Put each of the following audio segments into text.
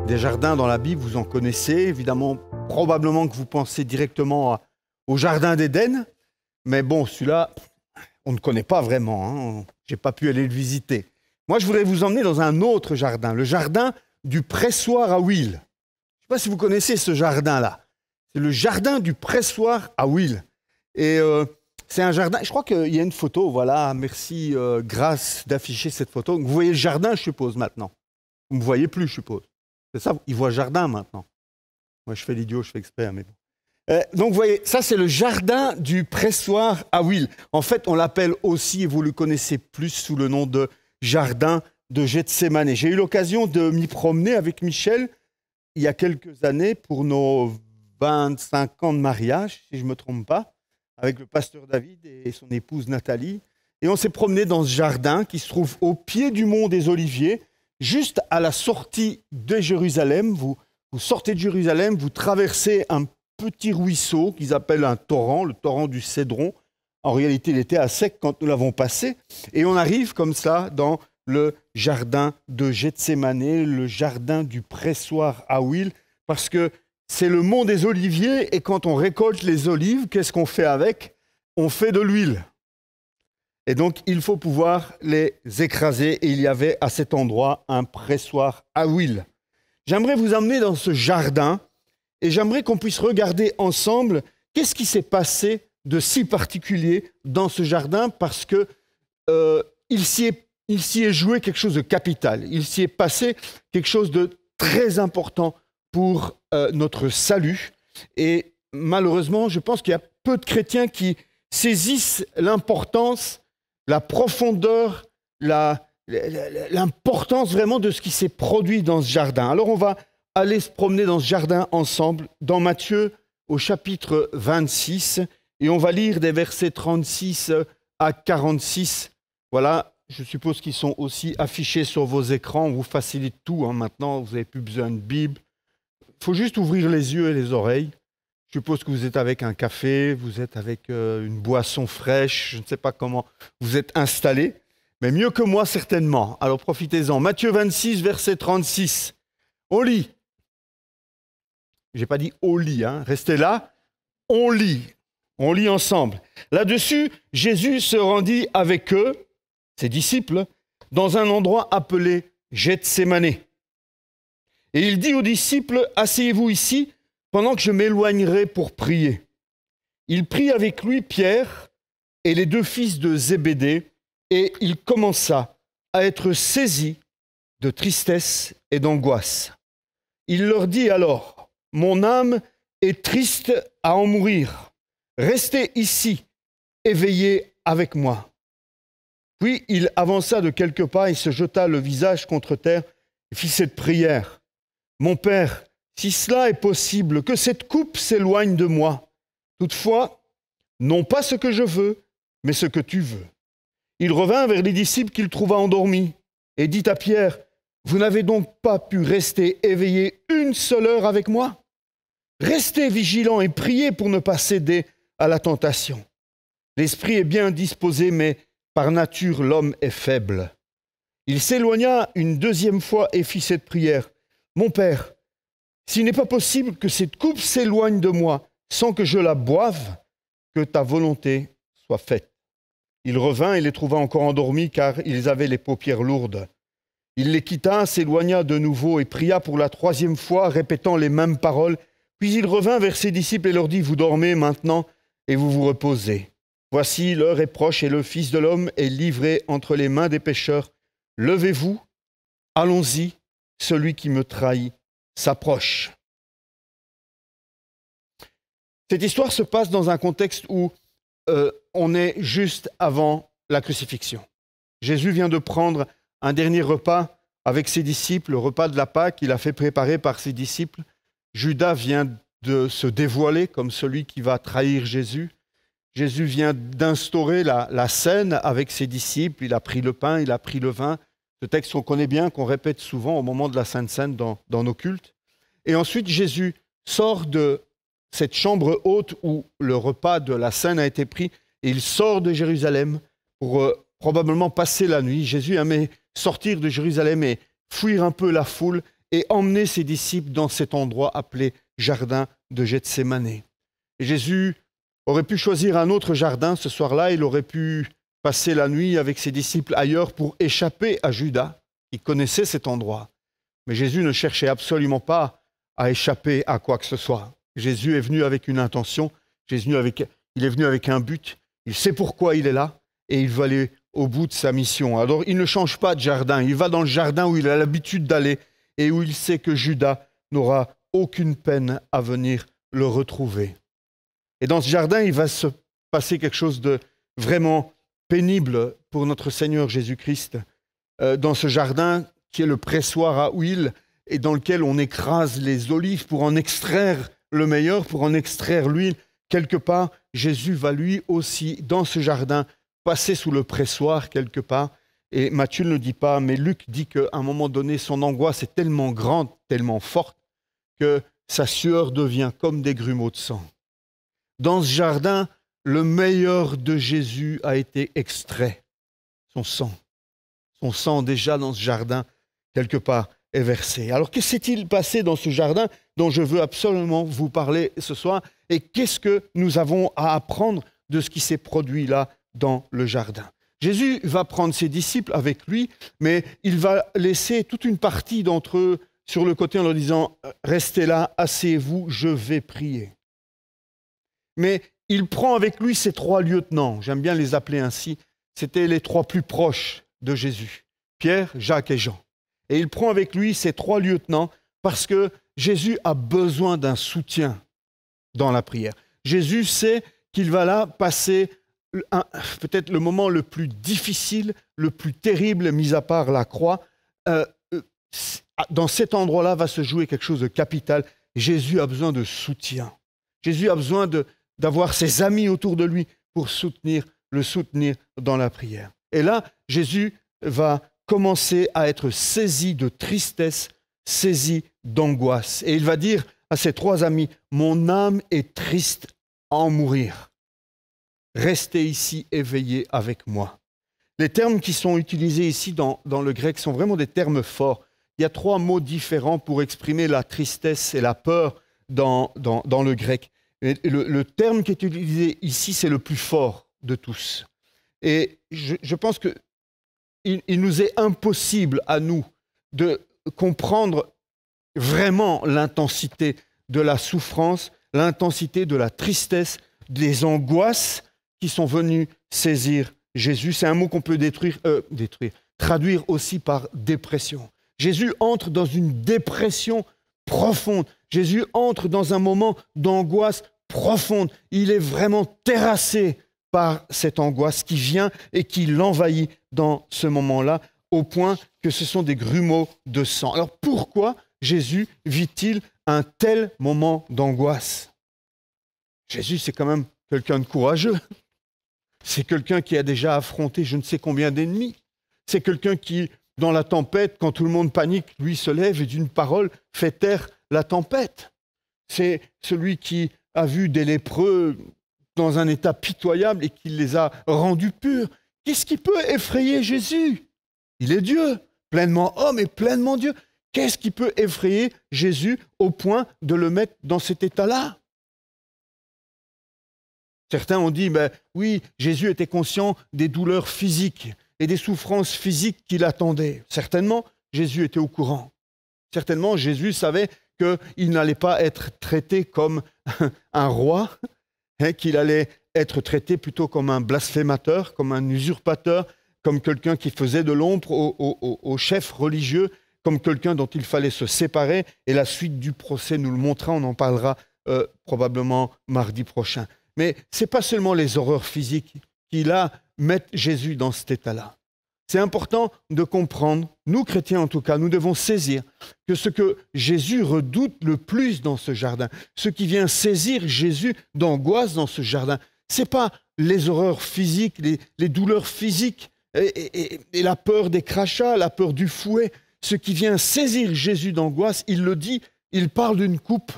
Des jardins dans la Bible, vous en connaissez. Évidemment, probablement que vous pensez directement au jardin d'Éden. Mais bon, celui-là, on ne connaît pas vraiment. Hein. Je n'ai pas pu aller le visiter. Moi, je voudrais vous emmener dans un autre jardin, le jardin du pressoir à huile. Je ne sais pas si vous connaissez ce jardin-là. C'est le jardin du pressoir à huile. Et c'est un jardin, je crois qu'il y a une photo, voilà, merci Grâce d'afficher cette photo. Vous voyez le jardin, je suppose, maintenant. Vous ne me voyez plus, je suppose. C'est ça, ils voient le jardin maintenant. Moi, je fais l'idiot, je fais exprès, mais bon. Donc, vous voyez, ça, c'est le jardin du pressoir à huile. En fait, on l'appelle aussi, et vous le connaissez plus sous le nom de jardin de Gethsémané. J'ai eu l'occasion de m'y promener avec Michel il y a quelques années pour nos 25 ans de mariage, si je ne me trompe pas, avec le pasteur David et son épouse Nathalie. Et on s'est promené dans ce jardin qui se trouve au pied du mont des Oliviers, juste à la sortie de Jérusalem. Vous sortez de Jérusalem, vous traversez un petit ruisseau qu'ils appellent un torrent, le torrent du Cédron. En réalité, il était à sec quand nous l'avons passé. Et on arrive comme ça dans le jardin de Gethsémané, le jardin du pressoir à huile, parce que c'est le mont des Oliviers, et quand on récolte les olives, qu'est-ce qu'on fait avec? On fait de l'huile. Et donc, il faut pouvoir les écraser, et il y avait à cet endroit un pressoir à huile. J'aimerais vous emmener dans ce jardin, et j'aimerais qu'on puisse regarder ensemble qu'est-ce qui s'est passé de si particulier dans ce jardin, parce que il s'y est joué quelque chose de capital. Il s'y est passé quelque chose de très important pour notre salut. Et malheureusement, je pense qu'il y a peu de chrétiens qui saisissent l'importance, la profondeur, l'importance vraiment de ce qui s'est produit dans ce jardin. Alors on va aller se promener dans ce jardin ensemble, dans Matthieu au chapitre 26, et on va lire des versets 36 à 46. Voilà, je suppose qu'ils sont aussi affichés sur vos écrans. On vous facilite tout, hein, maintenant, vous n'avez plus besoin de Bible. Il faut juste ouvrir les yeux et les oreilles. Je suppose que vous êtes avec un café, vous êtes avec une boisson fraîche, je ne sais pas comment vous êtes installés, mais mieux que moi certainement. Alors profitez-en. Matthieu 26, verset 36. On lit. Je n'ai pas dit au lit, hein. Restez là. On lit. On lit ensemble. Là-dessus, Jésus se rendit avec eux, ses disciples, dans un endroit appelé Gethsémané. Et il dit aux disciples, « Asseyez-vous ici, pendant que je m'éloignerai pour prier. » Il prit avec lui Pierre et les deux fils de Zébédée, et il commença à être saisi de tristesse et d'angoisse. Il leur dit alors, « Mon âme est triste à en mourir. Restez ici, éveillés avec moi. » Puis il avança de quelques pas et se jeta le visage contre terre et fit cette prière. « Mon Père, si cela est possible, que cette coupe s'éloigne de moi. Toutefois, non pas ce que je veux, mais ce que tu veux. » Il revint vers les disciples qu'il trouva endormis et dit à Pierre, « Vous n'avez donc pas pu rester éveillés une seule heure avec moi? Restez vigilants et priez pour ne pas céder à la tentation. L'esprit est bien disposé, mais par nature l'homme est faible. » Il s'éloigna une deuxième fois et fit cette prière. « Mon Père, s'il n'est pas possible que cette coupe s'éloigne de moi sans que je la boive, que ta volonté soit faite. » Il revint et les trouva encore endormis car ils avaient les paupières lourdes. Il les quitta, s'éloigna de nouveau et pria pour la troisième fois, répétant les mêmes paroles. Puis il revint vers ses disciples et leur dit, « Vous dormez maintenant et vous vous reposez. Voici l'heure est proche et le Fils de l'homme est livré entre les mains des pécheurs. Levez-vous, allons-y, celui qui me trahit s'approche. » Cette histoire se passe dans un contexte où on est juste avant la crucifixion. Jésus vient de prendre un dernier repas avec ses disciples, le repas de la Pâque qu'il a fait préparer par ses disciples. Judas vient de se dévoiler comme celui qui va trahir Jésus. Jésus vient d'instaurer la scène avec ses disciples. Il a pris le pain, il a pris le vin. Ce texte qu'on connaît bien, qu'on répète souvent au moment de la Sainte Seine dans nos cultes. Et ensuite, Jésus sort de cette chambre haute où le repas de la Seine a été pris et il sort de Jérusalem pour probablement passer la nuit. Jésus aimait sortir de Jérusalem et fuir un peu la foule et emmener ses disciples dans cet endroit appelé jardin de Gethsémane. Et Jésus aurait pu choisir un autre jardin ce soir-là, il aurait pu passer la nuit avec ses disciples ailleurs pour échapper à Judas, qui connaissait cet endroit. Mais Jésus ne cherchait absolument pas à échapper à quoi que ce soit. Jésus est venu avec une intention, il est venu avec un but, il sait pourquoi il est là et il veut aller au bout de sa mission. Alors il ne change pas de jardin, il va dans le jardin où il a l'habitude d'aller et où il sait que Judas n'aura aucune peine à venir le retrouver. Et dans ce jardin, il va se passer quelque chose de vraiment pénible pour notre Seigneur Jésus-Christ. Dans ce jardin qui est le pressoir à huile et dans lequel on écrase les olives pour en extraire le meilleur, pour en extraire l'huile. Quelque part, Jésus va lui aussi, dans ce jardin, passer sous le pressoir quelque part. Et Matthieu ne le dit pas, mais Luc dit qu'à un moment donné, son angoisse est tellement grande, tellement forte, que sa sueur devient comme des grumeaux de sang. Dans ce jardin, le meilleur de Jésus a été extrait, son sang. Son sang déjà dans ce jardin, quelque part, est versé. Alors, que s'est-il passé dans ce jardin dont je veux absolument vous parler ce soir? Et qu'est-ce que nous avons à apprendre de ce qui s'est produit là dans le jardin? Jésus va prendre ses disciples avec lui, mais il va laisser toute une partie d'entre eux sur le côté en leur disant « Restez là, asseyez-vous, je vais prier ». Mais il prend avec lui ses 3 lieutenants, j'aime bien les appeler ainsi, c'était les 3 plus proches de Jésus, Pierre, Jacques et Jean. Et il prend avec lui ses 3 lieutenants parce que Jésus a besoin d'un soutien dans la prière. Jésus sait qu'il va là passer peut-être le moment le plus difficile, le plus terrible, mis à part la croix. Dans cet endroit-là va se jouer quelque chose de capital. Jésus a besoin de soutien. Jésus a besoin d'avoir ses amis autour de lui pour le soutenir dans la prière. Et là, Jésus va commencer à être saisi de tristesse, saisi d'angoisse. Et il va dire à ses 3 amis, « Mon âme est triste à en mourir. Restez ici éveillés avec moi. » Les termes qui sont utilisés ici dans le grec sont vraiment des termes forts. Il y a 3 mots différents pour exprimer la tristesse et la peur dans le grec. Et le terme qui est utilisé ici, c'est le plus fort de tous. Et je pense qu'il nous est impossible à nous de comprendre vraiment l'intensité de la souffrance, l'intensité de la tristesse, des angoisses qui sont venues saisir Jésus. C'est un mot qu'on peut traduire aussi par dépression. Jésus entre dans une dépression profonde. Jésus entre dans un moment d'angoisse profonde. Il est vraiment terrassé par cette angoisse qui vient et qui l'envahit dans ce moment-là, au point que ce sont des grumeaux de sang. Alors pourquoi Jésus vit-il un tel moment d'angoisse? Jésus, c'est quand même quelqu'un de courageux. C'est quelqu'un qui a déjà affronté je ne sais combien d'ennemis. C'est quelqu'un qui, dans la tempête, quand tout le monde panique, lui se lève et d'une parole fait taire la tempête. C'est celui qui a vu des lépreux dans un état pitoyable et qui les a rendus purs. Qu'est-ce qui peut effrayer Jésus? Il est Dieu, pleinement homme et pleinement Dieu. Qu'est-ce qui peut effrayer Jésus au point de le mettre dans cet état-là? Certains ont dit, oui, Jésus était conscient des douleurs physiques et des souffrances physiques qui l'attendaient. Certainement, Jésus était au courant. Certainement, Jésus savait qu'il n'allait pas être traité comme un roi, qu'il allait être traité plutôt comme un blasphémateur, comme un usurpateur, comme quelqu'un qui faisait de l'ombre aux chefs religieux, comme quelqu'un dont il fallait se séparer. Et la suite du procès nous le montrera, on en parlera probablement mardi prochain. Mais ce n'est pas seulement les horreurs physiques qui, là, mettent Jésus dans cet état-là. C'est important de comprendre, nous chrétiens en tout cas, nous devons saisir que ce que Jésus redoute le plus dans ce jardin, ce qui vient saisir Jésus d'angoisse dans ce jardin, ce n'est pas les horreurs physiques, les douleurs physiques et la peur des crachats, la peur du fouet. Ce qui vient saisir Jésus d'angoisse, il le dit, il parle d'une coupe.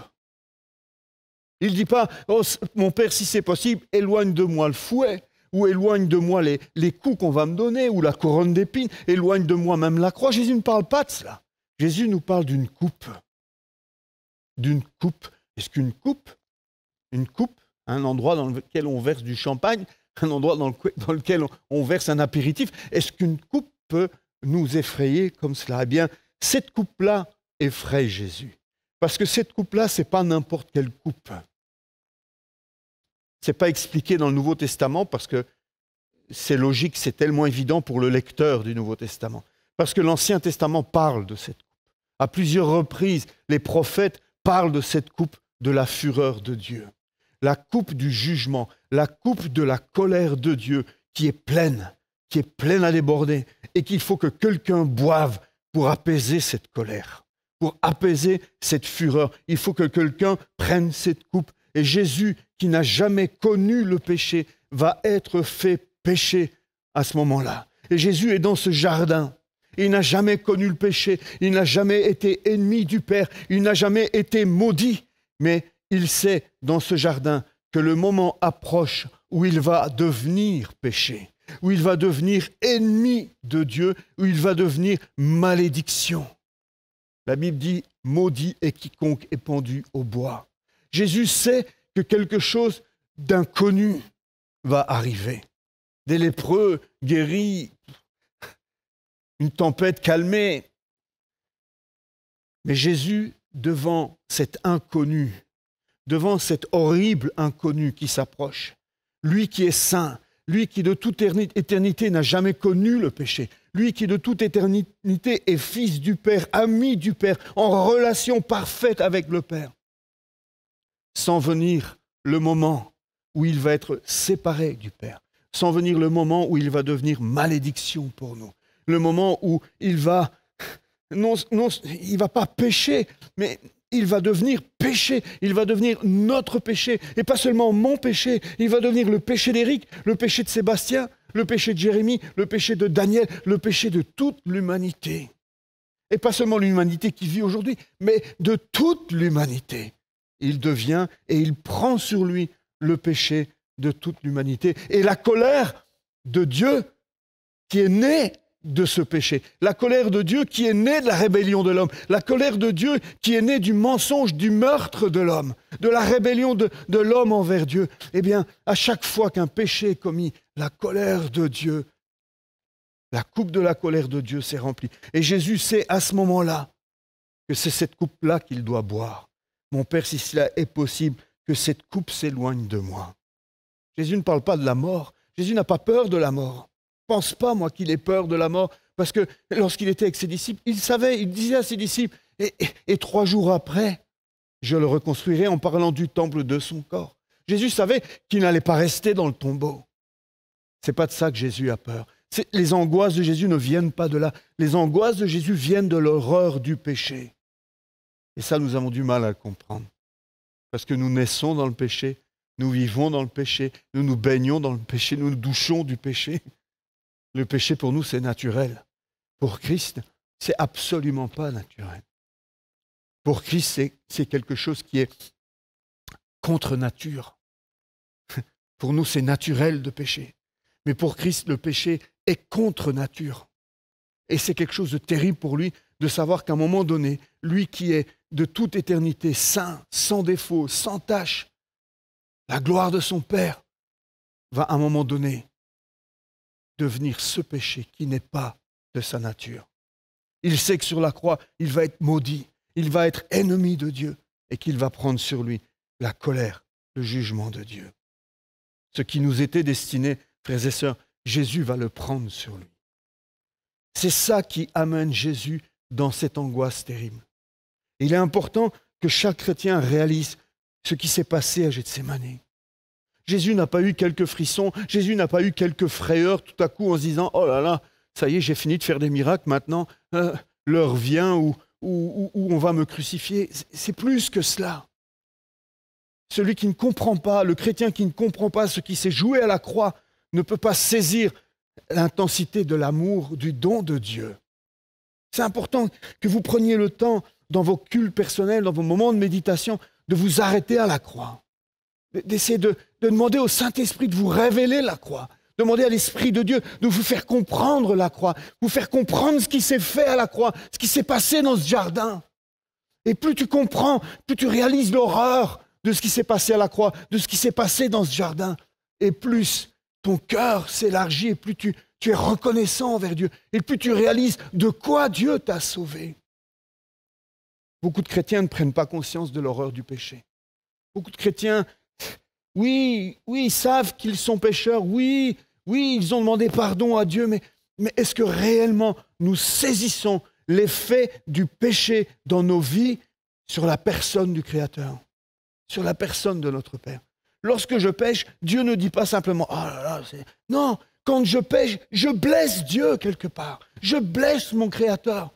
Il ne dit pas « Oh, mon Père, si c'est possible, éloigne de moi le fouet » ou « éloigne de moi les coups qu'on va me donner » ou la couronne d'épines, « éloigne de moi même la croix ». Jésus ne parle pas de cela. Jésus nous parle d'une coupe. D'une coupe. Est-ce qu'une coupe, un endroit dans lequel on verse du champagne, un endroit dans lequel on verse un apéritif, est-ce qu'une coupe peut nous effrayer comme cela? Eh bien, cette coupe-là effraie Jésus. Parce que cette coupe-là, ce n'est pas n'importe quelle coupe. Ce n'est pas expliqué dans le Nouveau Testament parce que c'est logique, c'est tellement évident pour le lecteur du Nouveau Testament. Parce que l'Ancien Testament parle de cette coupe. À plusieurs reprises, les prophètes parlent de cette coupe de la fureur de Dieu. La coupe du jugement, la coupe de la colère de Dieu qui est pleine à déborder et qu'il faut que quelqu'un boive pour apaiser cette colère, pour apaiser cette fureur. Il faut que quelqu'un prenne cette coupe. Et Jésus, qui n'a jamais connu le péché, va être fait péché à ce moment-là. Et Jésus est dans ce jardin. Il n'a jamais connu le péché. Il n'a jamais été ennemi du Père. Il n'a jamais été maudit. Mais il sait dans ce jardin que le moment approche où il va devenir péché, où il va devenir ennemi de Dieu, où il va devenir malédiction. La Bible dit « maudit est quiconque est pendu au bois ». Jésus sait que quelque chose d'inconnu va arriver. Des lépreux guéris, une tempête calmée. Mais Jésus, devant cet inconnu, devant cet horrible inconnu qui s'approche, lui qui est saint, lui qui de toute éternité n'a jamais connu le péché, lui qui de toute éternité est fils du Père, ami du Père, en relation parfaite avec le Père, sans venir le moment où il va être séparé du Père, sans venir le moment où il va devenir malédiction pour nous, le moment où il va, il va pas pécher, mais il va devenir péché, il va devenir notre péché, et pas seulement mon péché, il va devenir le péché d'Éric, le péché de Sébastien, le péché de Jérémie, le péché de Daniel, le péché de toute l'humanité. Et pas seulement l'humanité qui vit aujourd'hui, mais de toute l'humanité. Il devient et il prend sur lui le péché de toute l'humanité. Et la colère de Dieu qui est née de ce péché, la colère de Dieu qui est née de la rébellion de l'homme, la colère de Dieu qui est née du mensonge, du meurtre de l'homme, de la rébellion de l'homme envers Dieu, eh bien, à chaque fois qu'un péché est commis, la colère de Dieu, la coupe de la colère de Dieu s'est remplie. Et Jésus sait à ce moment-là que c'est cette coupe-là qu'il doit boire. Mon Père, si cela est possible, que cette coupe s'éloigne de moi. Jésus ne parle pas de la mort. Jésus n'a pas peur de la mort. Je ne pense pas, moi, qu'il ait peur de la mort, parce que lorsqu'il était avec ses disciples, il savait, il disait à ses disciples, et 3 jours après, je le reconstruirai en parlant du temple de son corps. Jésus savait qu'il n'allait pas rester dans le tombeau. Ce n'est pas de ça que Jésus a peur. Les angoisses de Jésus ne viennent pas de là. Les angoisses de Jésus viennent de l'horreur du péché. Et ça, nous avons du mal à le comprendre. Parce que nous naissons dans le péché, nous vivons dans le péché, nous nous baignons dans le péché, nous nous douchons du péché. Le péché, pour nous, c'est naturel. Pour Christ, c'est absolument pas naturel. Pour Christ, c'est quelque chose qui est contre nature. Pour nous, c'est naturel de pécher. Mais pour Christ, le péché est contre nature. Et c'est quelque chose de terrible pour lui de savoir qu'à un moment donné, lui qui est de toute éternité saint, sans défaut, sans tache, la gloire de son Père, va à un moment donné devenir ce péché qui n'est pas de sa nature. Il sait que sur la croix, il va être maudit, il va être ennemi de Dieu et qu'il va prendre sur lui la colère, le jugement de Dieu. Ce qui nous était destiné, frères et sœurs, Jésus va le prendre sur lui. C'est ça qui amène Jésus dans cette angoisse terrible. Il est important que chaque chrétien réalise ce qui s'est passé à Gethsémani. Jésus n'a pas eu quelques frissons, Jésus n'a pas eu quelques frayeurs tout à coup en se disant « Oh là là, ça y est, j'ai fini de faire des miracles, maintenant l'heure vient où on va me crucifier. » C'est plus que cela. Celui qui ne comprend pas, le chrétien qui ne comprend pas ce qui s'est joué à la croix, ne peut pas saisir l'intensité de l'amour, du don de Dieu. C'est important que vous preniez le temps dans vos cultes personnels, dans vos moments de méditation, de vous arrêter à la croix, d'essayer de demander au Saint-Esprit de vous révéler la croix, Demandez à l'Esprit de Dieu de vous faire comprendre la croix, vous faire comprendre ce qui s'est fait à la croix, ce qui s'est passé dans ce jardin. Et plus tu comprends, plus tu réalises l'horreur de ce qui s'est passé à la croix, de ce qui s'est passé dans ce jardin, et plus ton cœur s'élargit, et plus tu es reconnaissant envers Dieu, et plus tu réalises de quoi Dieu t'a sauvé. Beaucoup de chrétiens ne prennent pas conscience de l'horreur du péché. Beaucoup de chrétiens, oui, ils savent qu'ils sont pécheurs, oui, ils ont demandé pardon à Dieu, mais est-ce que réellement nous saisissons l'effet du péché dans nos vies sur la personne du Créateur, sur la personne de notre Père? Lorsque je pêche, Dieu ne dit pas simplement « Ah là là, c'est... » Non, quand je pêche, je blesse Dieu quelque part. Je blesse mon Créateur.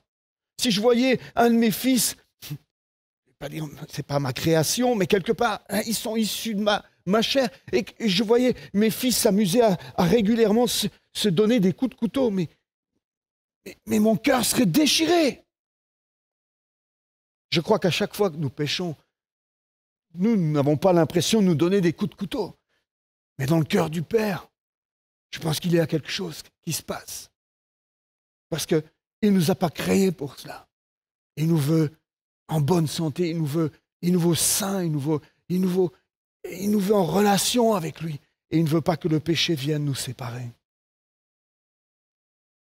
Si je voyais un de mes fils, je ne vais pas dire c'est pas ma création, mais quelque part, ils sont issus de ma chair, et je voyais mes fils s'amuser à régulièrement se donner des coups de couteau, mais mon cœur serait déchiré. Je crois qu'à chaque fois que nous péchons, nous n'avons pas l'impression de nous donner des coups de couteau. Mais dans le cœur du Père, je pense qu'il y a quelque chose qui se passe. Parce qu'il ne nous a pas créés pour cela. Il nous veut en bonne santé, il nous veut sains, il nous veut en relation avec lui. Et il ne veut pas que le péché vienne nous séparer.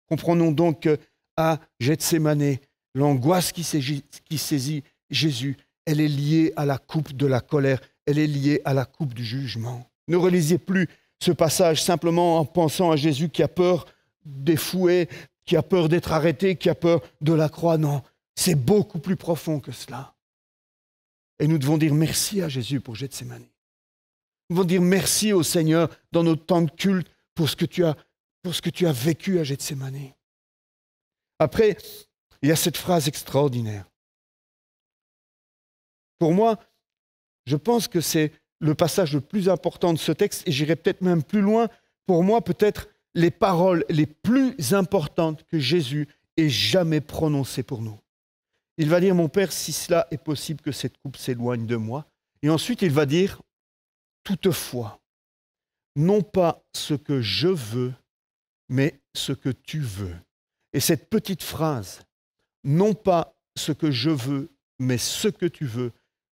Comprenons donc qu'à Gethsémanée, l'angoisse qui saisit Jésus, elle est liée à la coupe de la colère, elle est liée à la coupe du jugement. Ne relisez plus ce passage simplement en pensant à Jésus qui a peur des fouets, qui a peur d'être arrêté, qui a peur de la croix. Non, c'est beaucoup plus profond que cela. Et nous devons dire merci à Jésus pour Gethsémanée. Nous devons dire merci au Seigneur dans nos temps de culte pour ce que tu as vécu à Gethsémanée. Après, il y a cette phrase extraordinaire. Pour moi, je pense que c'est le passage le plus important de ce texte, et j'irai peut-être même plus loin. Pour moi, peut-être les paroles les plus importantes que Jésus ait jamais prononcées pour nous. Il va dire, mon Père, si cela est possible que cette coupe s'éloigne de moi. Et ensuite, il va dire, toutefois, non pas ce que je veux, mais ce que tu veux. Et cette petite phrase, non pas ce que je veux, mais ce que tu veux,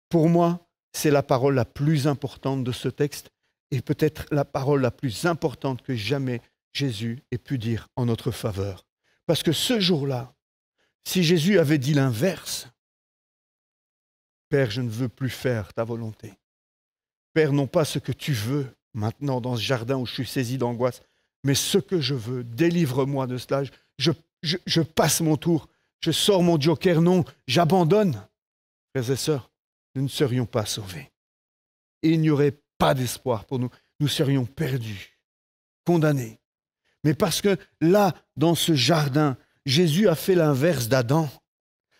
pour moi, c'est la parole la plus importante de ce texte et peut-être la parole la plus importante que jamais Jésus ait pu dire en notre faveur. Parce que ce jour-là, si Jésus avait dit l'inverse, « Père, je ne veux plus faire ta volonté. Père, non pas ce que tu veux maintenant dans ce jardin où je suis saisi d'angoisse, mais ce que je veux, délivre-moi de cela. Je passe mon tour, je sors mon joker, non, j'abandonne. » Frères et sœurs, nous ne serions pas sauvés. Et il n'y aurait pas d'espoir pour nous. Nous serions perdus, condamnés. Mais parce que là, dans ce jardin, Jésus a fait l'inverse d'Adam.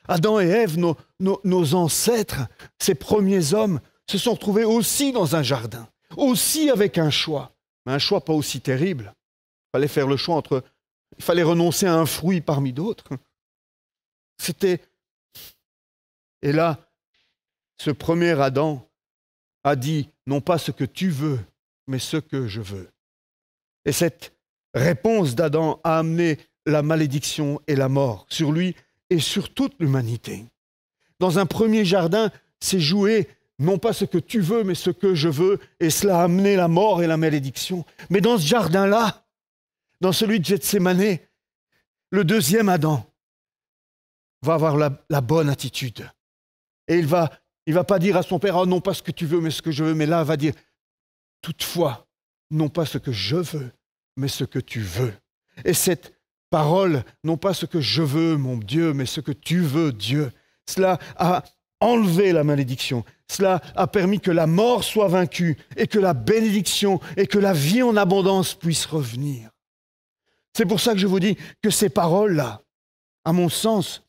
Adam et Ève, nos ancêtres, ces premiers hommes, se sont retrouvés aussi dans un jardin, aussi avec un choix. Mais un choix pas aussi terrible. Il fallait faire le choix entre... Il fallait renoncer à un fruit parmi d'autres. C'était... Et là, ce premier Adam a dit, non pas ce que tu veux, mais ce que je veux. Et cette réponse d'Adam a amené la malédiction et la mort sur lui et sur toute l'humanité. Dans un premier jardin, c'est joué, non pas ce que tu veux, mais ce que je veux, et cela a amené la mort et la malédiction. Mais dans ce jardin-là, dans celui de Gethsémanée, le deuxième Adam va avoir la bonne attitude. Et il va pas dire à son père, oh, non pas ce que tu veux, mais ce que je veux, mais là, il va dire, toutefois, non pas ce que je veux, mais ce que tu veux. Et cette parole, non pas ce que je veux, mon Dieu, mais ce que tu veux, Dieu, cela a enlevé la malédiction. Cela a permis que la mort soit vaincue et que la bénédiction et que la vie en abondance puissent revenir. C'est pour ça que je vous dis que ces paroles-là, à mon sens,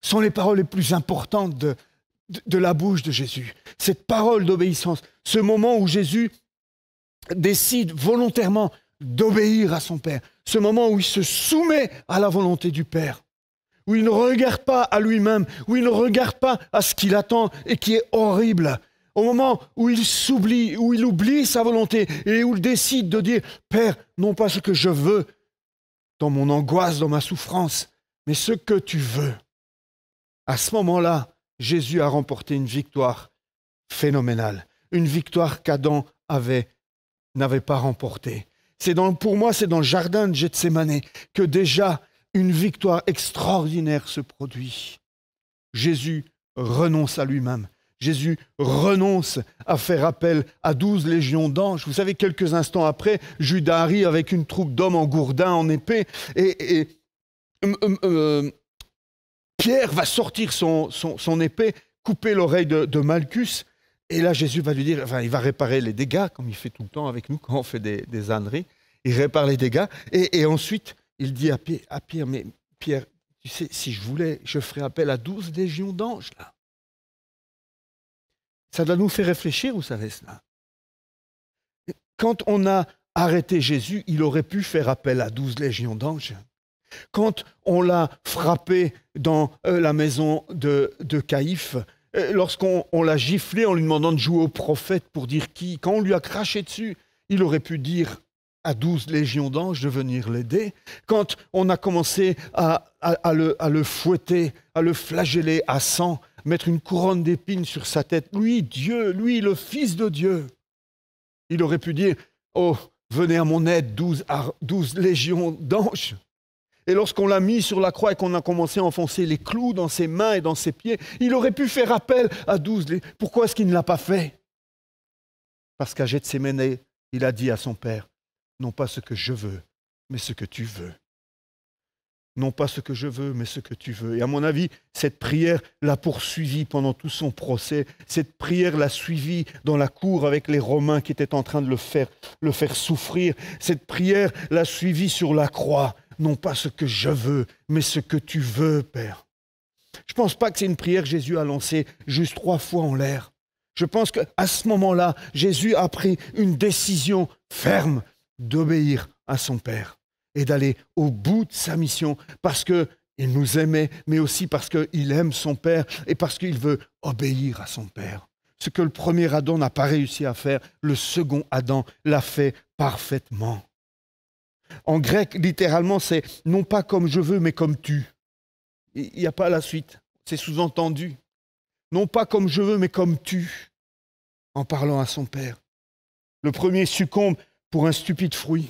sont les paroles les plus importantes de la bouche de Jésus. Cette parole d'obéissance, ce moment où Jésus décide volontairement d'obéir à son Père, ce moment où il se soumet à la volonté du Père, où il ne regarde pas à lui-même, où il ne regarde pas à ce qu'il attend et qui est horrible. au moment où il s'oublie, où il oublie sa volonté et où il décide de dire « Père, non pas ce que je veux dans mon angoisse, dans ma souffrance, mais ce que tu veux ». À ce moment-là, Jésus a remporté une victoire phénoménale, une victoire qu'Adam n'avait pas remportée. Pour moi, c'est dans le jardin de Gethsémani que déjà une victoire extraordinaire se produit. Jésus renonce à lui-même. Jésus renonce à faire appel à 12 légions d'anges. Vous savez, quelques instants après, Judas arrive avec une troupe d'hommes en gourdin, en épée, et Pierre va sortir son épée, couper l'oreille de Malchus, et là Jésus va lui dire, enfin, il va réparer les dégâts, comme il fait tout le temps avec nous quand on fait des âneries. Il répare les dégâts, et ensuite il dit à Pierre, mais Pierre, tu sais, si je voulais, je ferais appel à 12 légions d'anges, là. Ça doit nous faire réfléchir, vous savez cela. Quand on a arrêté Jésus, il aurait pu faire appel à 12 légions d'anges. Quand on l'a frappé dans la maison de Caïphe, lorsqu'on l'a giflé en lui demandant de jouer au prophète pour dire qui, quand on lui a craché dessus, il aurait pu dire à 12 légions d'anges de venir l'aider. Quand on a commencé à le fouetter, à le flageller à sang, mettre une couronne d'épines sur sa tête, lui, Dieu, lui, le Fils de Dieu, il aurait pu dire « Oh, venez à mon aide, 12 légions d'anges ». Et lorsqu'on l'a mis sur la croix et qu'on a commencé à enfoncer les clous dans ses mains et dans ses pieds, il aurait pu faire appel à 12. Pourquoi est-ce qu'il ne l'a pas fait? Parce qu'à Gethsémani, il a dit à son Père, non pas ce que je veux, mais ce que tu veux. Non pas ce que je veux, mais ce que tu veux. Et à mon avis, cette prière l'a poursuivi pendant tout son procès. Cette prière l'a suivi dans la cour avec les Romains qui étaient en train de le faire souffrir. Cette prière l'a suivi sur la croix. Non pas ce que je veux, mais ce que tu veux, Père. Je ne pense pas que c'est une prière que Jésus a lancée juste 3 fois en l'air. Je pense qu'à ce moment-là, Jésus a pris une décision ferme d'obéir à son Père et d'aller au bout de sa mission parce qu'il nous aimait, mais aussi parce qu'il aime son Père et parce qu'il veut obéir à son Père. Ce que le premier Adam n'a pas réussi à faire, le second Adam l'a fait parfaitement. En grec, littéralement, c'est non pas comme je veux, mais comme tu. Il n'y a pas la suite, c'est sous-entendu. Non pas comme je veux, mais comme tu, en parlant à son Père. Le premier succombe pour un stupide fruit.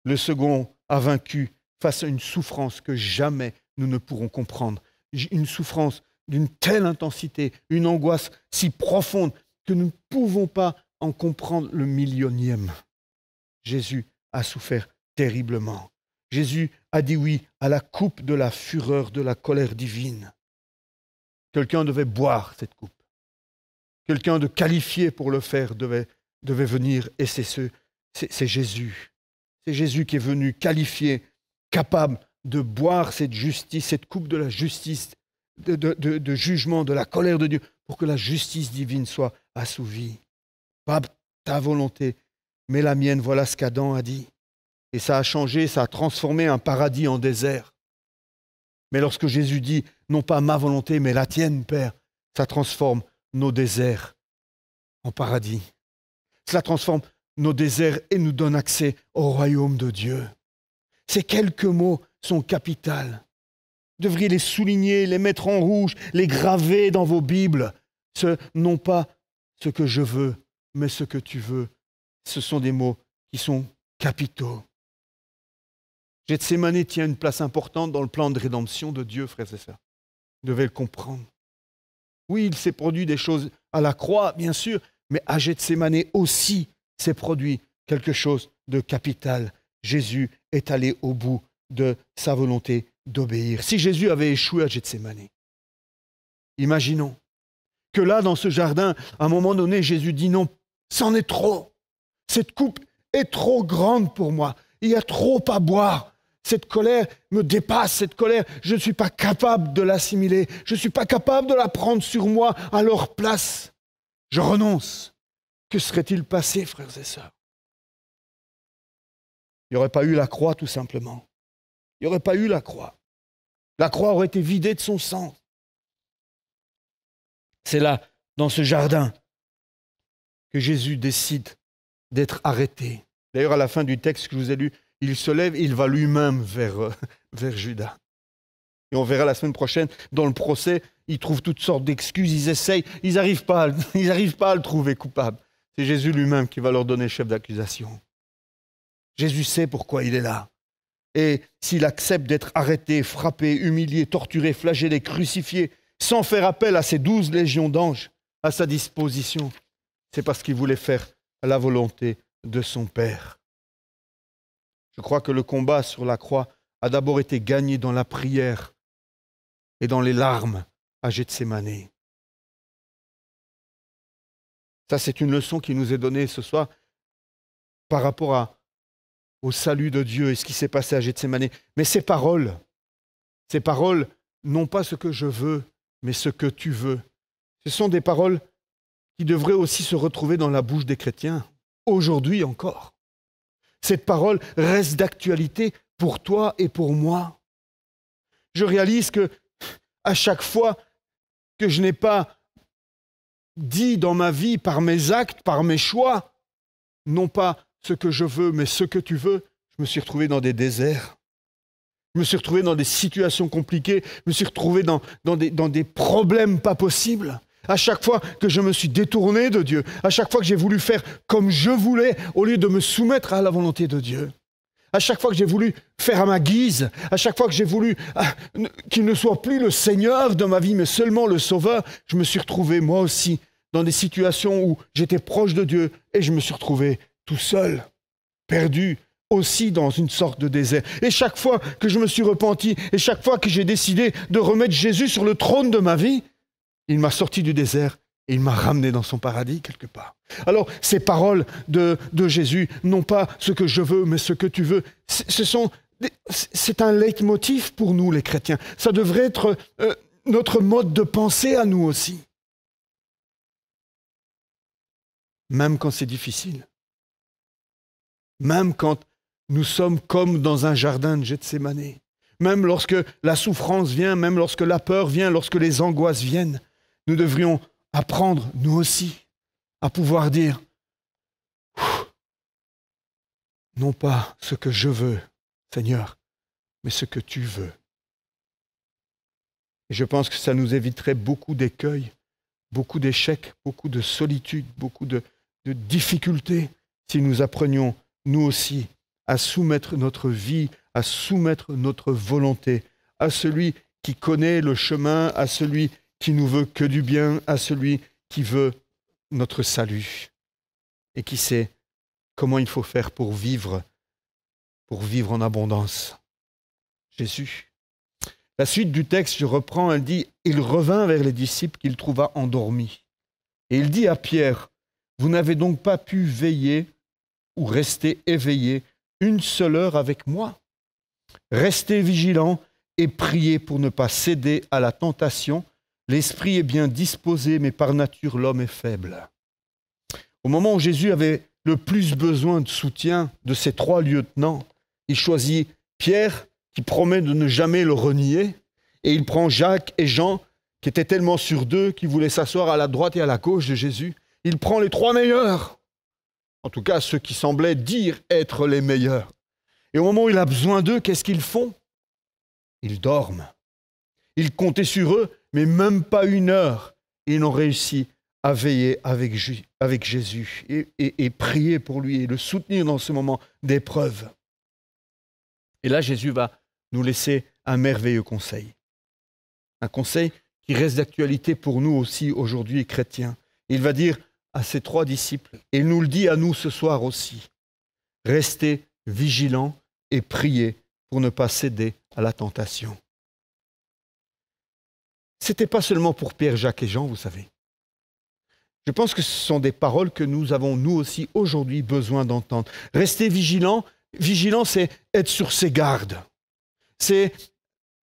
Le second a vaincu face à une souffrance que jamais nous ne pourrons comprendre. Une souffrance d'une telle intensité, une angoisse si profonde que nous ne pouvons pas en comprendre le millionième. Jésus a souffert terriblement. Jésus a dit oui à la coupe de la fureur, de la colère divine. Quelqu'un devait boire cette coupe. Quelqu'un de qualifié pour le faire devait venir et c'est Jésus. C'est Jésus qui est venu qualifié, capable de boire cette justice, cette coupe de la justice, de jugement, de la colère de Dieu, pour que la justice divine soit assouvie. Pas ta volonté, mais la mienne, voilà ce qu'Adam a dit. Et ça a changé, ça a transformé un paradis en désert. Mais lorsque Jésus dit, non pas ma volonté, mais la tienne, Père, ça transforme nos déserts en paradis. Cela transforme nos déserts et nous donne accès au royaume de Dieu. Ces quelques mots sont capitaux. Vous devriez les souligner, les mettre en rouge, les graver dans vos Bibles. Non pas ce que je veux, mais ce que tu veux. Ce sont des mots qui sont capitaux. Gethsémani tient une place importante dans le plan de rédemption de Dieu, frères et sœurs. Vous devez le comprendre. Oui, il s'est produit des choses à la croix, bien sûr, mais à Gethsémani aussi s'est produit quelque chose de capital. Jésus est allé au bout de sa volonté d'obéir. Si Jésus avait échoué à Gethsémani, imaginons que là, dans ce jardin, à un moment donné, Jésus dit non, c'en est trop. Cette coupe est trop grande pour moi. Il y a trop à boire. Cette colère me dépasse, cette colère, je ne suis pas capable de l'assimiler. Je ne suis pas capable de la prendre sur moi à leur place. Je renonce. Que serait-il passé, frères et sœurs? Il n'y aurait pas eu la croix, tout simplement. Il n'y aurait pas eu la croix. La croix aurait été vidée de son sang. C'est la dans ce jardin, que Jésus décide d'être arrêté. D'ailleurs, à la fin du texte que je vous ai lu, il se lève et il va lui-même vers Judas. Et on verra la semaine prochaine, dans le procès, ils trouvent toutes sortes d'excuses, ils essayent, ils n'arrivent pas à le trouver coupable. C'est Jésus lui-même qui va leur donner le chef d'accusation. Jésus sait pourquoi il est là. Et s'il accepte d'être arrêté, frappé, humilié, torturé, flagellé, crucifié, sans faire appel à ses 12 légions d'anges à sa disposition, c'est parce qu'il voulait faire la volonté de son Père. Je crois que le combat sur la croix a d'abord été gagné dans la prière et dans les larmes à Gethsémani. Ça, c'est une leçon qui nous est donnée ce soir par rapport au salut de Dieu et ce qui s'est passé à Gethsémani. Mais ces paroles, non pas ce que je veux, mais ce que tu veux. Ce sont des paroles qui devraient aussi se retrouver dans la bouche des chrétiens, aujourd'hui encore. Cette parole reste d'actualité pour toi et pour moi. Je réalise que à chaque fois que je n'ai pas dit dans ma vie, par mes actes, par mes choix, non pas ce que je veux, mais ce que tu veux, je me suis retrouvé dans des déserts. Je me suis retrouvé dans des situations compliquées. Je me suis retrouvé dans des problèmes pas possibles. À chaque fois que je me suis détourné de Dieu, à chaque fois que j'ai voulu faire comme je voulais, au lieu de me soumettre à la volonté de Dieu, à chaque fois que j'ai voulu faire à ma guise, à chaque fois que j'ai voulu qu'il ne soit plus le Seigneur de ma vie, mais seulement le Sauveur, je me suis retrouvé moi aussi dans des situations où j'étais proche de Dieu et je me suis retrouvé tout seul, perdu, aussi dans une sorte de désert. Et chaque fois que je me suis repenti, et chaque fois que j'ai décidé de remettre Jésus sur le trône de ma vie, il m'a sorti du désert et il m'a ramené dans son paradis quelque part. Alors, ces paroles de Jésus, non pas ce que je veux, mais ce que tu veux, c'est un leitmotiv pour nous les chrétiens. Ça devrait être notre mode de pensée à nous aussi. Même quand c'est difficile. Même quand nous sommes comme dans un jardin de Gethsémani. Même lorsque la souffrance vient, même lorsque la peur vient, lorsque les angoisses viennent, nous devrions apprendre, nous aussi, à pouvoir dire « Non pas ce que je veux, Seigneur, mais ce que tu veux. » Et je pense que ça nous éviterait beaucoup d'écueils, beaucoup d'échecs, beaucoup de solitude, beaucoup de difficultés, si nous apprenions, nous aussi, à soumettre notre vie, à soumettre notre volonté à celui qui connaît le chemin, à celui qui nous veut que du bien, à celui qui veut notre salut et qui sait comment il faut faire pour vivre en abondance. Jésus. La suite du texte, je reprends, elle dit « Il revint vers les disciples qu'il trouva endormis. Et il dit à Pierre, « Vous n'avez donc pas pu veiller ou rester éveillé une seule heure avec moi. Restez vigilants et priez pour ne pas céder à la tentation. L'esprit est bien disposé, mais par nature l'homme est faible. » Au moment où Jésus avait le plus besoin de soutien de ses 3 lieutenants, il choisit Pierre, qui promet de ne jamais le renier, et il prend Jacques et Jean, qui étaient tellement sûrs d'eux, qui voulaient s'asseoir à la droite et à la gauche de Jésus. Il prend les 3 meilleurs. En tout cas, ceux qui semblaient dire être les meilleurs. Et au moment où il a besoin d'eux, qu'est-ce qu'ils font? Ils dorment. Ils comptaient sur eux, mais même pas 1 heure. Ils n'ont réussi à veiller avec Jésus et prier pour lui et le soutenir dans ce moment d'épreuve. Et là, Jésus va nous laisser un merveilleux conseil. Un conseil qui reste d'actualité pour nous aussi aujourd'hui, chrétiens. Il va dire à ses 3 disciples, et il nous le dit à nous ce soir aussi, restez vigilants et priez pour ne pas céder à la tentation. Ce n'était pas seulement pour Pierre, Jacques et Jean, vous savez. Je pense que ce sont des paroles que nous avons, nous aussi, aujourd'hui, besoin d'entendre. Rester vigilants, c'est être sur ses gardes. C'est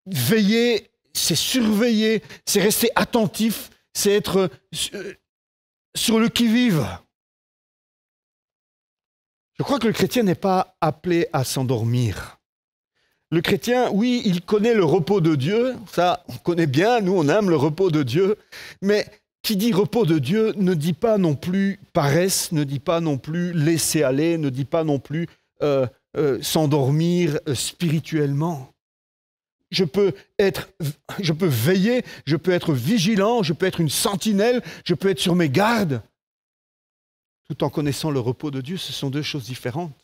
veiller, c'est surveiller, c'est rester attentif, c'est être sur le qui-vive. Je crois que le chrétien n'est pas appelé à s'endormir. Le chrétien, oui, il connaît le repos de Dieu, ça on connaît bien, nous on aime le repos de Dieu, mais qui dit repos de Dieu ne dit pas non plus paresse, ne dit pas non plus laisser aller, ne dit pas non plus s'endormir spirituellement. Je peux veiller, je peux être vigilant, je peux être une sentinelle, je peux être sur mes gardes, tout en connaissant le repos de Dieu. Ce sont deux choses différentes.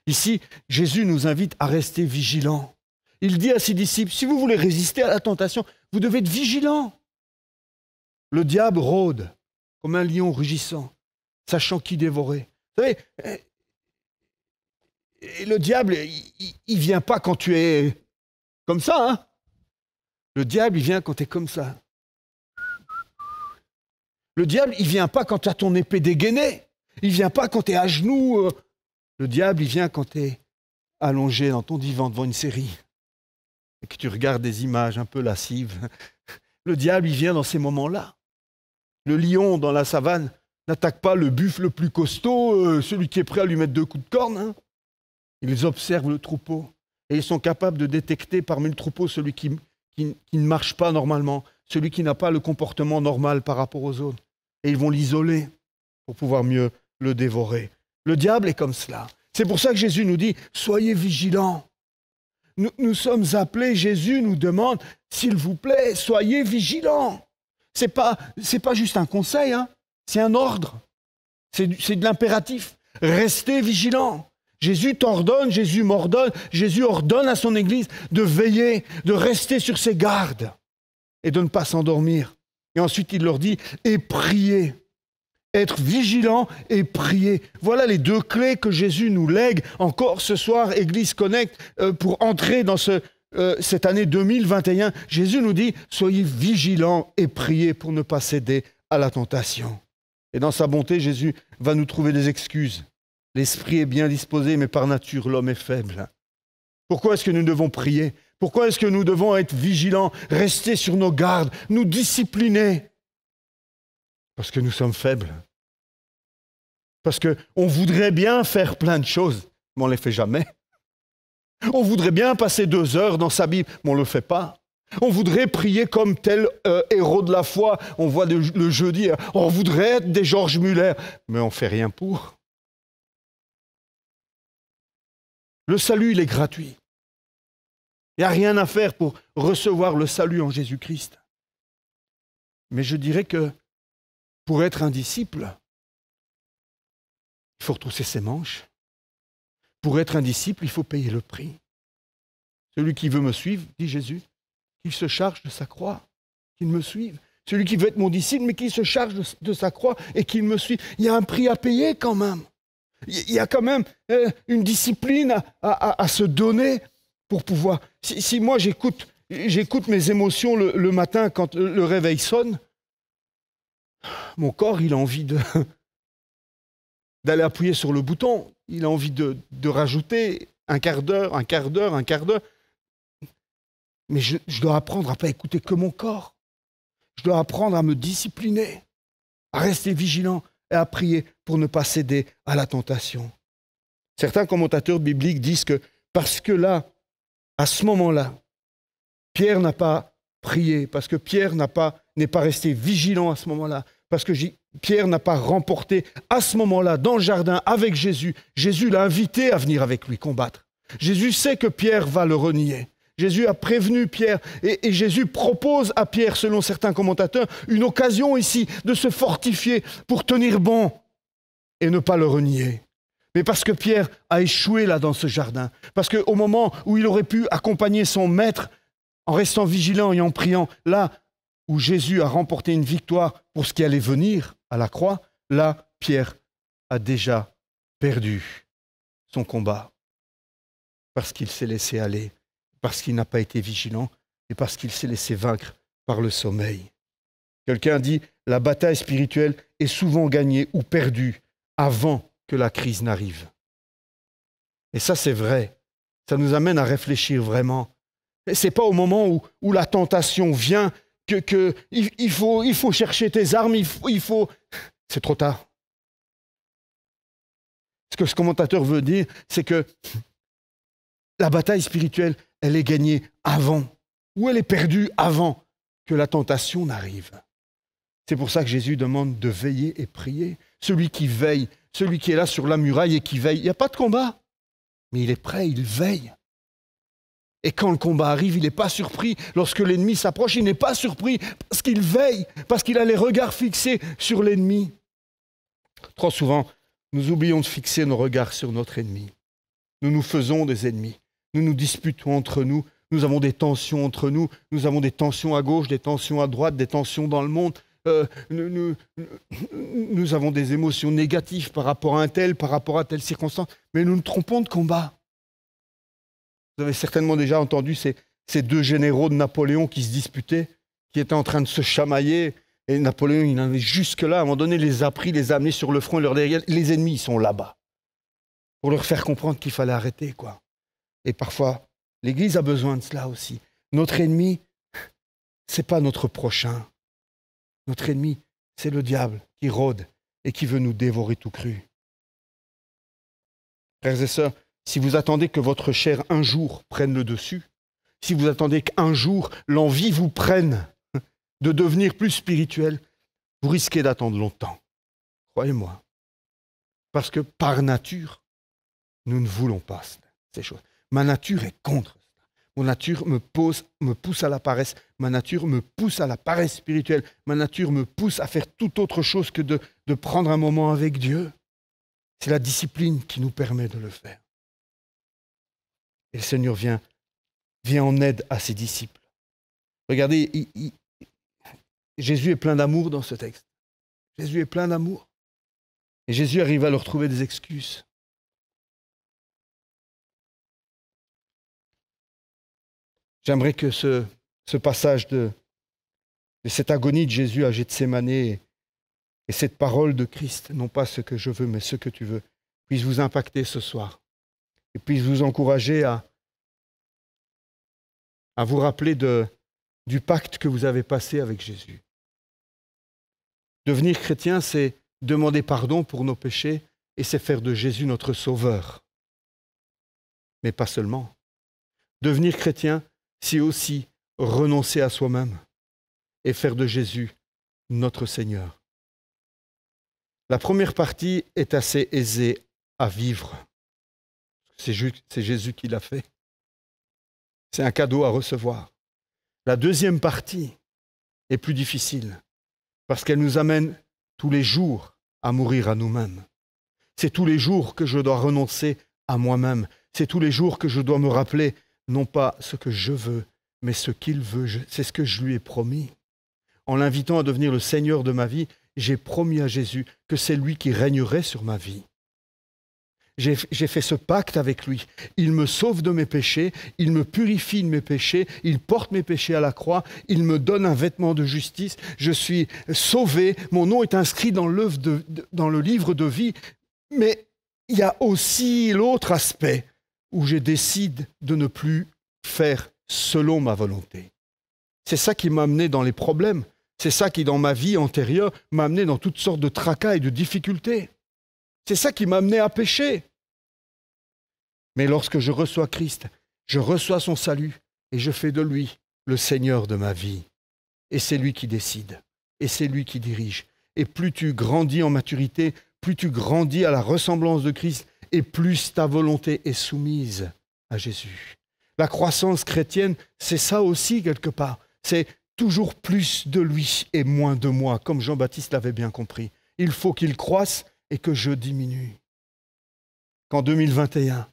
Ici, Jésus nous invite à rester vigilants. Il dit à ses disciples, si vous voulez résister à la tentation, vous devez être vigilants. Le diable rôde comme un lion rugissant, sachant qui dévorer. Vous savez, et le diable, il vient pas quand tu es comme ça, hein. Le diable, il vient quand tu es comme ça. Le diable, il vient pas quand tu as ton épée dégainée. Il vient pas quand tu es à genoux. Le diable, il vient quand tu es allongé dans ton divan devant une série et que tu regardes des images un peu lascives. Le diable, il vient dans ces moments-là. Le lion dans la savane n'attaque pas le buffle le plus costaud, celui qui est prêt à lui mettre 2 coups de corne. Hein. Ils observent le troupeau. Et ils sont capables de détecter parmi le troupeau celui qui ne marche pas normalement, celui qui n'a pas le comportement normal par rapport aux autres. Et ils vont l'isoler pour pouvoir mieux le dévorer. Le diable est comme cela. C'est pour ça que Jésus nous dit, soyez vigilants. Nous sommes appelés, Jésus nous demande, s'il vous plaît, soyez vigilants. C'est pas juste un conseil, hein, c'est un ordre. C'est de l'impératif. Restez vigilants. Jésus t'ordonne, Jésus m'ordonne, Jésus ordonne à son Église de veiller, de rester sur ses gardes et de ne pas s'endormir. Et ensuite, il leur dit, et priez. Être vigilant et prier. Voilà les 2 clés que Jésus nous lègue encore ce soir, Église Connect, pour entrer dans cette année 2021. Jésus nous dit, soyez vigilants et priez pour ne pas céder à la tentation. Et dans sa bonté, Jésus va nous trouver des excuses. L'esprit est bien disposé, mais par nature, l'homme est faible. Pourquoi est-ce que nous devons prier? Pourquoi est-ce que nous devons être vigilants, rester sur nos gardes, nous discipliner? Parce que nous sommes faibles. Parce qu'on voudrait bien faire plein de choses, mais on ne les fait jamais. On voudrait bien passer 2 heures dans sa Bible, mais on ne le fait pas. On voudrait prier comme tel héros de la foi, on voit le jeudi, on voudrait être des Georges Muller, mais on ne fait rien pour. Le salut, il est gratuit. Il n'y a rien à faire pour recevoir le salut en Jésus-Christ. Mais je dirais que pour être un disciple, il faut retrousser ses manches. Pour être un disciple, il faut payer le prix. Celui qui veut me suivre, dit Jésus, qu'il se charge de sa croix, qu'il me suive. Celui qui veut être mon disciple, mais qu'il se charge de sa croix et qu'il me suive. Il y a un prix à payer quand même. Il y a quand même une discipline à se donner pour pouvoir... Si moi j'écoute mes émotions le matin quand le réveil sonne, mon corps il a envie d'aller appuyer sur le bouton, il a envie de rajouter un quart d'heure. Mais je dois apprendre à ne pas écouter que mon corps. Je dois apprendre à me discipliner, à rester vigilant et à prier pour ne pas céder à la tentation. Certains commentateurs bibliques disent que parce que là, à ce moment-là, Pierre n'a pas prié, parce que Pierre n'est pas resté vigilant à ce moment-là, parce que Pierre n'a pas remporté à ce moment-là, dans le jardin, avec Jésus. Jésus l'a invité à venir avec lui combattre. Jésus sait que Pierre va le renier. Jésus a prévenu Pierre et Jésus propose à Pierre, selon certains commentateurs, une occasion ici de se fortifier pour tenir bon et ne pas le renier. Mais parce que Pierre a échoué là dans ce jardin, parce qu'au moment où il aurait pu accompagner son maître en restant vigilant et en priant, là où Jésus a remporté une victoire pour ce qui allait venir à la croix, là Pierre a déjà perdu son combat parce qu'il s'est laissé aller, parce qu'il n'a pas été vigilant et parce qu'il s'est laissé vaincre par le sommeil. Quelqu'un dit, la bataille spirituelle est souvent gagnée ou perdue avant que la crise n'arrive. Et ça, c'est vrai. Ça nous amène à réfléchir vraiment. Ce n'est pas au moment où la tentation vient qu'il faut chercher tes armes, c'est trop tard. Ce que ce commentateur veut dire, c'est que la bataille spirituelle, elle est gagnée avant, ou elle est perdue avant que la tentation n'arrive. C'est pour ça que Jésus demande de veiller et prier. Celui qui veille, celui qui est là sur la muraille et qui veille, il n'y a pas de combat. Mais il est prêt, il veille. Et quand le combat arrive, il n'est pas surpris. Lorsque l'ennemi s'approche, il n'est pas surpris parce qu'il veille, parce qu'il a les regards fixés sur l'ennemi. Trop souvent, nous oublions de fixer nos regards sur notre ennemi. Nous nous faisons des ennemis. Nous nous disputons entre nous. Nous avons des tensions entre nous. Nous avons des tensions à gauche, des tensions à droite, des tensions dans le monde. Nous avons des émotions négatives par rapport à un tel, par rapport à telle circonstance. Mais nous nous trompons de combat. Vous avez certainement déjà entendu ces deux généraux de Napoléon qui se disputaient, qui étaient en train de se chamailler. Et Napoléon, il en avait jusque-là. À un moment donné, les a pris, les a amenés sur le front et leur derrière. Les ennemis, ils sont là-bas. Pour leur faire comprendre qu'il fallait arrêter, quoi. Et parfois, l'Église a besoin de cela aussi. Notre ennemi, ce n'est pas notre prochain. Notre ennemi, c'est le diable qui rôde et qui veut nous dévorer tout cru. Frères et sœurs, si vous attendez que votre chair un jour prenne le dessus, si vous attendez qu'un jour l'envie vous prenne de devenir plus spirituel, vous risquez d'attendre longtemps. Croyez-moi. Parce que par nature, nous ne voulons pas ces choses. Ma nature est contre ça. Mon nature me pousse à la paresse. Ma nature me pousse à la paresse spirituelle. Ma nature me pousse à faire toute autre chose que de prendre un moment avec Dieu. C'est la discipline qui nous permet de le faire. Et le Seigneur vient en aide à ses disciples. Regardez, Jésus est plein d'amour dans ce texte. Jésus est plein d'amour. Et Jésus arrive à leur trouver des excuses. J'aimerais que ce passage de cette agonie de Jésus à Gethsémane et cette parole de Christ, non pas ce que je veux, mais ce que tu veux, puisse vous impacter ce soir et puisse vous encourager à vous rappeler du pacte que vous avez passé avec Jésus. Devenir chrétien, c'est demander pardon pour nos péchés et c'est faire de Jésus notre sauveur. Mais pas seulement. Devenir chrétien, c'est aussi renoncer à soi-même et faire de Jésus notre Seigneur. La première partie est assez aisée à vivre. C'est Jésus qui l'a fait. C'est un cadeau à recevoir. La deuxième partie est plus difficile parce qu'elle nous amène tous les jours à mourir à nous-mêmes. C'est tous les jours que je dois renoncer à moi-même. C'est tous les jours que je dois me rappeler non pas ce que je veux, mais ce qu'il veut. C'est ce que je lui ai promis. En l'invitant à devenir le Seigneur de ma vie, j'ai promis à Jésus que c'est lui qui régnerait sur ma vie. J'ai fait ce pacte avec lui. Il me sauve de mes péchés, il me purifie de mes péchés, il porte mes péchés à la croix, il me donne un vêtement de justice, je suis sauvé, mon nom est inscrit dans le livre de vie. Mais il y a aussi l'autre aspect où je décide de ne plus faire selon ma volonté. C'est ça qui m'a amené dans les problèmes. C'est ça qui, dans ma vie antérieure, m'a amené dans toutes sortes de tracas et de difficultés. C'est ça qui m'a amené à pécher. Mais lorsque je reçois Christ, je reçois son salut et je fais de lui le Seigneur de ma vie. Et c'est lui qui décide. Et c'est lui qui dirige. Et plus tu grandis en maturité, plus tu grandis à la ressemblance de Christ et plus ta volonté est soumise à Jésus. La croissance chrétienne, c'est ça aussi quelque part. C'est toujours plus de lui et moins de moi, comme Jean-Baptiste l'avait bien compris. Il faut qu'il croisse et que je diminue. Qu'en 2021,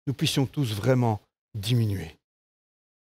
nous puissions tous vraiment diminuer.